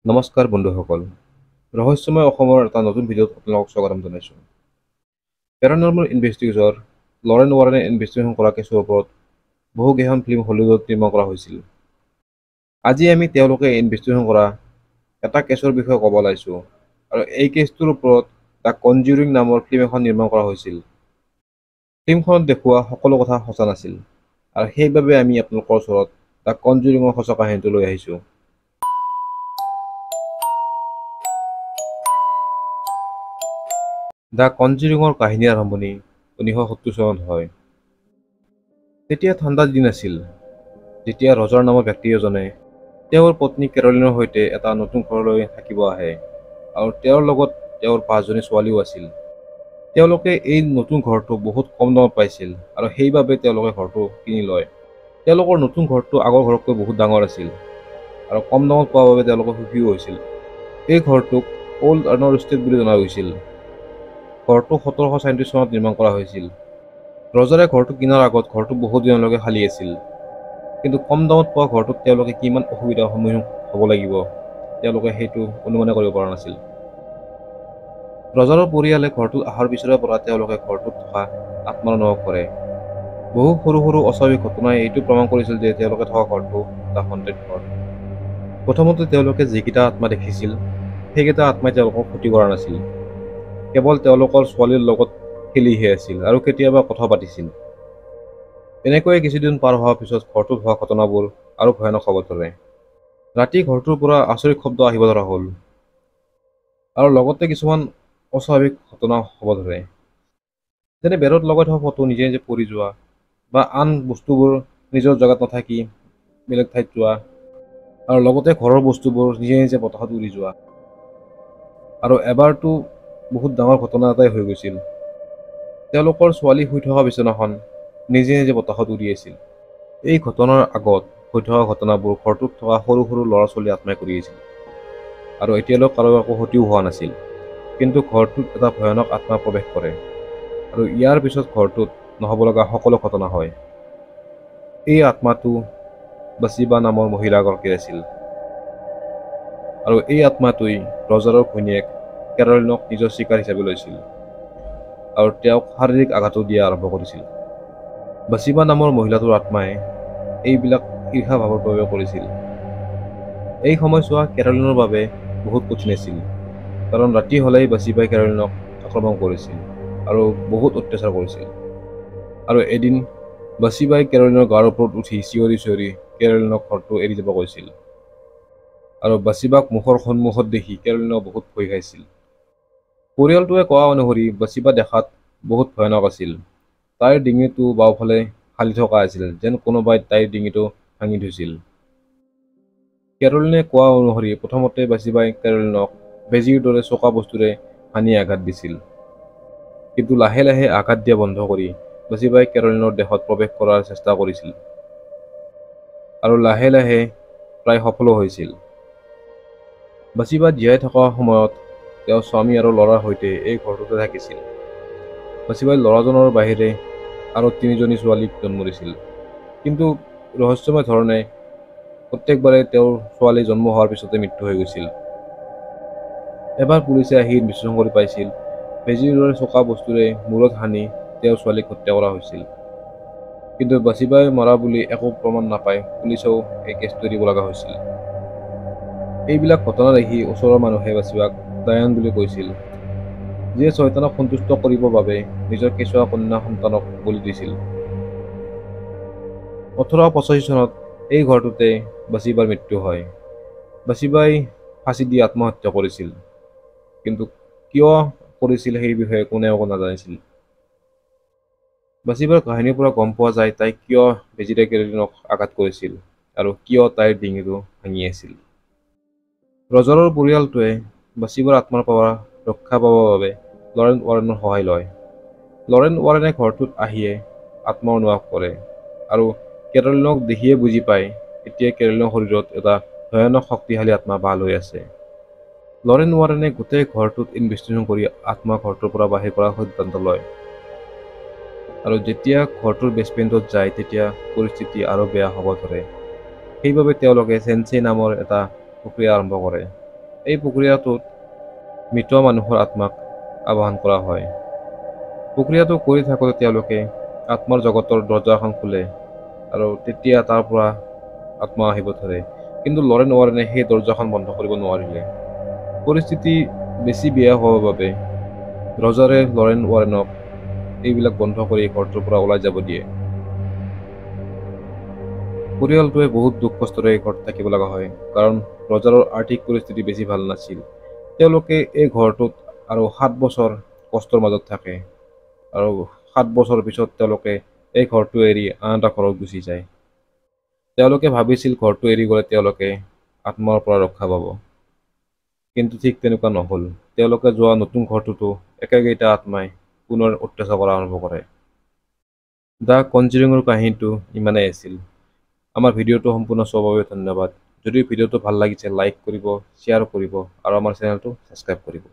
নমস্কাৰ বন্ধুসকল, ৰহস্যময় অসমৰ এটা নতুন ভিডিঅ'ত আপোনালোকক স্বাগতম জনাইছোঁ। পেৰানৰ্মেল ইনভেষ্টিগেটৰ লৰেন ৱাৰেনে ইনভেষ্টিগেশ্যন কৰা কেছৰ ওপৰত বহুকেইখন ফিল্ম হলিউডত নিৰ্মাণ কৰা হৈছিল। আজি আমি তেওঁলোকে ইনভেষ্টিগেশ্যন কৰা এটা কেছৰ বিষয়ে ক'ব ওলাইছোঁ, আৰু এই কেছটোৰ ওপৰত দ্য কনজিউৰিং নামৰ ফিল্ম এখন নিৰ্মাণ কৰা হৈছিল। ফিল্মখনত দেখুওৱা সকলো কথা সঁচা নাছিল, আৰু সেইবাবে আমি আপোনালোকৰ ওচৰত দ্য কনজিউৰিঙৰ সঁচা কাহিনীটো লৈ আহিছোঁ। দ্য কনজিউৰিঙৰ কাহিনীৰ আৰম্ভণি 1970 চনত হয়। তেতিয়া ঠাণ্ডা দিন আছিল, যেতিয়া ৰজাৰ নামৰ ব্যক্তি এজনে তেওঁৰ পত্নী কেৰলিনৰ সৈতে এটা নতুন ঘৰলৈ থাকিব আহে, আৰু তেওঁৰ লগত তেওঁৰ 5জনী ছোৱালীও আছিল। তেওঁলোকে এই নতুন ঘৰটো বহুত কম দামত পাইছিল, আৰু সেইবাবে তেওঁলোকে ঘৰটো কিনি লয়। তেওঁলোকৰ নতুন ঘৰটো আগৰ ঘৰতকৈ বহুত ডাঙৰ আছিল, আৰু কম দামত পোৱাৰ বাবে তেওঁলোকে সুখীও হৈছিল। এই ঘৰটোক ওল্ড আৰ্নৰ ষ্টেট বুলি জনা গৈছিল। ঘৰটো 1737 চনত নিৰ্মাণ কৰা হৈছিল। ৰজাৰে ঘৰটো কিনাৰ আগত ঘৰটো বহুত দিনলৈকে খালী আছিল, কিন্তু কম দামত পোৱা ঘৰটোত তেওঁলোকে কিমান অসুবিধাৰ সন্মুখীন হ'ব লাগিব তেওঁলোকে সেইটো অনুমানে কৰিব পৰা নাছিল। ৰজাৰৰ পৰিয়ালে ঘৰটোত অহাৰ পিছৰে পৰা তেওঁলোকে ঘৰটোত থকা আত্মাৰ অনুভৱ কৰে। বহু সৰু সৰু অস্বাভাৱিক ঘটনাই এইটো প্ৰমাণ কৰিছিল যে তেওঁলোকে থকা ঘৰটো এটা হণ্টেড ঘৰ। প্ৰথমতে তেওঁলোকে যিকেইটা আত্মা দেখিছিল, সেইকেইটা আত্মাই তেওঁলোকক ক্ষতি কৰা নাছিল। কেৱল তেওঁলোকৰ ছোৱালীৰ লগত খেলিহে আছিল আৰু কেতিয়াবা কথা পাতিছিল। এনেকৈয়ে কিছুদিন পাৰ হোৱাৰ পিছত ঘৰটোত হোৱা ঘটনাবোৰ আৰু ভয়ানক হ'ব ধৰে। ৰাতি ঘৰটোৰ পৰা আচৰিত শব্দ আহিব ধৰা হ'ল, আৰু লগতে কিছুমান অস্বাভাৱিক ঘটনা হ'ব ধৰে, যেনে বেৰত লগাই থোৱা ফটো নিজে নিজে পৰি যোৱা, বা আন বস্তুবোৰ নিজৰ জেগাত নাথাকি বেলেগ ঠাইত যোৱা, আৰু লগতে ঘৰৰ বস্তুবোৰ নিজে নিজে বতাহত উৰি যোৱা। আৰু এবাৰতো বহুত ডাঙৰ ঘটনা এটাই হৈ গৈছিল। তেওঁলোকৰ ছোৱালী শুই থকা বিচনাখন নিজে নিজে বতাহত উৰি আছিল। এই ঘটনাৰ আগত হৈ থকা ঘটনাবোৰ ঘৰটোত থকা সৰু সৰু ল'ৰা ছোৱালী আত্মাই কৰি আছিল, আৰু এতিয়ালৈ কাৰো একো ক্ষতিও হোৱা নাছিল। কিন্তু ঘৰটোত এটা ভয়ানক আত্মা প্ৰৱেশ কৰে, আৰু ইয়াৰ পিছত ঘৰটোত নহ'ব লগা সকলো ঘটনা হয়। এই আত্মাটো বাচিবা নামৰ মহিলাগৰাকীৰ আছিল, আৰু এই আত্মাটোৱে ৰজাৰৰ ঘৈণীয়েক কেৰলিনক নিজৰ চিকাৰ হিচাপে লৈছিল, আৰু তেওঁক শাৰীৰিক আঘাতো দিয়া আৰম্ভ কৰিছিল। বাচিবা নামৰ মহিলাটোৰ আত্মাই এইবিলাক ঈৰ্ষা ভাৱৰ বাবে কৰিছিল। এই সময়ছোৱা কেৰলিনৰ বাবে বহুত কঠিন আছিল, কাৰণ ৰাতি হ'লেই বাচিবাই কেৰলিনক আক্ৰমণ কৰিছিল আৰু বহুত অত্যাচাৰ কৰিছিল। আৰু এদিন বাচিবাই কেৰলিনৰ গাৰ ওপৰত উঠি চিঞৰি চিঞৰি কেৰলিনক ঘৰটো এৰি যাব কৈছিল, আৰু বাচিবাক মুখৰ সন্মুখত দেখি কেৰলিনক বহুত ভয় খাইছিল। পৰিয়ালটোৱে কোৱা অনুসৰি বাচিবা দেখাত বহুত ভয়ানক আছিল। তাইৰ ডিঙিটো বাওঁফালে ফালি থকা আছিল, যেন কোনোবাই তাইৰ ডিঙিটো ভাঙি থৈছিল। কেৰলিনে কোৱা অনুসৰি প্ৰথমতে বাচিবাই কেৰলিনক বেজীৰ দৰে চোকা বস্তুৰে সানি আঘাত দিছিল, কিন্তু লাহে লাহে আঘাত দিয়া বন্ধ কৰি বাচিবাই কেৰলিনৰ দেহত প্ৰৱেশ কৰাৰ চেষ্টা কৰিছিল, আৰু লাহে লাহে প্ৰায় সফলো হৈছিল। বাচিবা জীয়াই থকা সময়ত তেওঁ স্বামী আৰু ল'ৰাৰ সৈতে এই ঘৰটোতে থাকিছিল। বাচিবাই ল'ৰাজনৰ বাহিৰে আৰু 3জনী ছোৱালীক জন্ম দিছিল, কিন্তু ৰহস্যময় ধৰণে প্ৰত্যেকবাৰে তেওঁৰ ছোৱালী জন্ম হোৱাৰ পিছতে মৃত্যু হৈ গৈছিল। এবাৰ পুলিচে আহি ইনভেষ্টিগেশ্যন কৰি পাইছিল বেজীৰ দৰে চোকা বস্তুৰে মূৰত সানি তেওঁৰ ছোৱালীক হত্যা কৰা হৈছিল, কিন্তু বাচিবাই মৰা বুলি একো প্ৰমাণ নাপাই পুলিচেও এই কেছটো এৰিব লগা হৈছিল। এইবিলাক ঘটনা দেখি ওচৰৰ মানুহে বাচিবাক ডায়ান বুলি কৈছিল, যিয়ে চয়তানক সন্তুষ্ট কৰিবৰ বাবে নিজৰ কেঁচুৱা কন্যা সন্তানক বলি দিছিল। 1885 চনত এই ঘৰটোতে বাচিবাৰ মৃত্যু হয়। বাচিবাই ফাঁচি দি আত্মহত্যা কৰিছিল, কিন্তু কিয় কৰিছিল সেই বিষয়ে কোনেও একো নাজানিছিল। বাচিবাৰ কাহিনীৰ পৰা গম পোৱা যায় তাই কিয় বেজীৰে কেৰলিনক আঘাত কৰিছিল, আৰু কিয় তাইৰ ডিঙিটো ভাঙি আছিল। ৰজাৰৰ পৰিয়ালটোৱে বাচিবাৰ আত্মাৰ পৰা ৰক্ষা পাবৰ বাবে লৰেন ৱাৰেনৰ সহায় লয়। লৰেন ৱাৰেনে ঘৰটোত আহিয়ে আত্মা অনুভৱ কৰে, আৰু কেৰলিনক দেখিয়ে বুজি পায় এতিয়া কেৰলিনৰ শৰীৰত এটা ভয়ানক শক্তিশালী আত্মা বাস লৈ আছে। লৰেন ৱাৰেনে গোটেই ঘৰটোত ইনভেষ্টিগেশ্যন কৰি আত্মা ঘৰটোৰ পৰা বাহিৰ কৰাৰ সিদ্ধান্ত লয়, আৰু যেতিয়া ঘৰটোৰ বেছমেণ্টত যায় তেতিয়া পৰিস্থিতি আৰু বেয়া হ'ব ধৰে। সেইবাবে তেওঁলোকে চেনচে নামৰ এটা প্ৰক্ৰিয়া আৰম্ভ কৰে, এই প্ৰক্ৰিয়াটোত মৃত মানুহৰ আত্মাক আবাহন কৰা হয়। প্ৰক্ৰিয়াটো কৰি থাকোঁতে তেওঁলোকে আত্মাৰ জগতৰ দৰ্জাখন খোলে আৰু তেতিয়া তাৰ পৰা আত্মা আহিব ধৰে। কিন্তু লৰেন ৱাৰেনে সেই দৰ্জাখন বন্ধ কৰিব নোৱাৰিলে। পৰিস্থিতি বেছি বেয়া হোৱাৰ বাবে ৰজাৰে লৰেন ৱাৰেনক এইবিলাক বন্ধ কৰি ঘৰটোৰ পৰা ওলাই যাব দিয়ে। পৰিয়ালটোৱে বহুত দুখ কষ্টৰে এই ঘৰত থাকিব লগা হয়, কাৰণ ৰজাৰৰ আৰ্থিক পৰিস্থিতি বেছি ভাল নাছিল। তেওঁলোকে এই ঘৰটোত আৰু 7 বছৰ কষ্টৰ মাজত থাকে আৰু 7 বছৰৰ পিছত তেওঁলোকে এই ঘৰটো এৰি আন এটা ঘৰত গুচি যায়। তেওঁলোকে ভাবিছিল ঘৰটো এৰি গ'লে তেওঁলোকে আত্মাৰ পৰা ৰক্ষা পাব, কিন্তু ঠিক তেনেকুৱা নহ'ল। তেওঁলোকে যোৱা নতুন ঘৰটোতো একেকেইটা আত্মাই পুনৰ অত্যাচাৰ কৰা আৰম্ভ কৰে। দ্য কনজিউৰিঙৰ কাহিনীটো ইমানেই আছিল। আমাৰ ভিডিঅ'টো সম্পূৰ্ণ চোৱাৰ বাবে ধন্যবাদ। যদি ভিডিঅ'টো ভাল লাগিছে লাইক কৰিব, শ্বেয়াৰ কৰিব আৰু আমাৰ চেনেলটো ছাবস্ক্ৰাইব কৰিব।